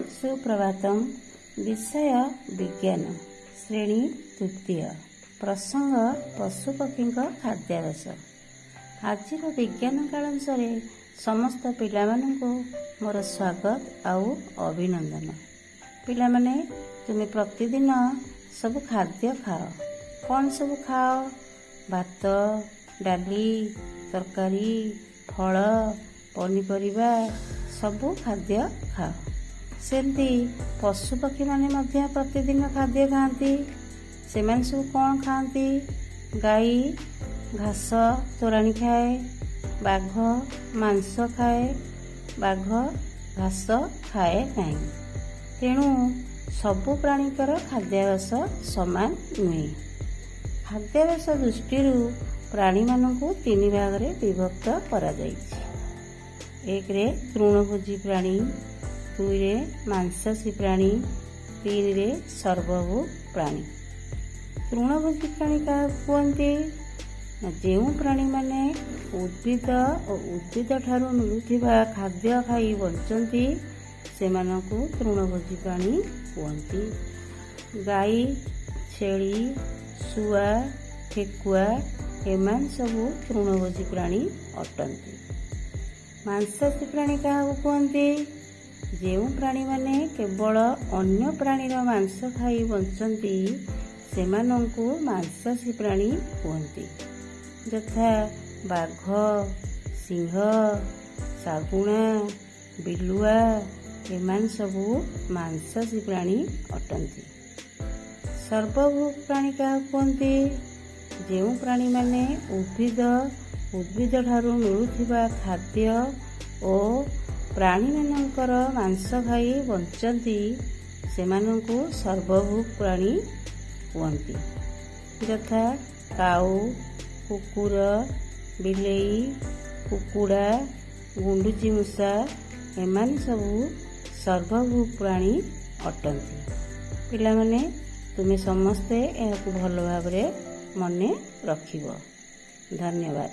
सुप्रभातम। विषय विज्ञान, श्रेणी तृतीय, प्रसंग पशुपक्षी खाद्याभ्यास। आज विज्ञान कालांशरे समस्त पिलामानंकु मोर स्वागत आउ अभिनंदन। पिलामाने तुमे प्रतिदिन सब खाद्य खाओ। कौन सब खाओ? भात, डाली, तरकारी, फल, पनीपरिबा सबु खाद्य खाओ। सेमती पशुपक्षी माने मध्य प्रतिदिन खाद्य खाती। से सब कौन खाती? गाई घास तोराणी खाए, बाघ मांस खाए। बाघ घास खाए नहीं। तेणु सबु प्राणीकर खाद्याभ्यास समान नुहे। खाद्याभ्यास दृष्टि प्राणी मानकु तीन भाग में विभक्त करा जाइछि। एक रे तृणभोजी प्राणी, दुई रे मांसाशी प्राणी, तीन रे सर्वभूक प्राणी। तृणभोजी प्राणी क्या कहते? जो प्राणी माने उद्भिद और उद्भिद ठारू मिलुथिबा खाद्य खाई बंचती सेमानकु तृणभोजी प्राणी कहते। गाई, छेली, शुआ, ठेकुआ एमान सबू तृणभोजी प्राणी अटंती। मांसाशी प्राणी क्या कहते? जो प्राणी माने केवल अन्य प्राणीर मांस खाई बंचती सेमानंकु मांसाशी प्राणी कहते। यथा बाघ, सिंह, शागुणा, बिलुआ एमान सबू मांसाशी प्राणी अटंती। सर्वभूक प्राणी क्या कहते? जो प्राणी माने उद्भिद ठारू मिलुथिबा खाद्य और प्राणी मानकर मांस खाई बंचती सेमानंकु सर्वभूक प्राणी कहते। यथा काऊ, कुकुर, बिलेई, कुकुड़ा, गुंडुची मूषा एमान सबू सर्वभूक प्राणी अटंती। पिलामाने तुमे समस्ते यह भल भाव मने रखिबो। धन्यवाद।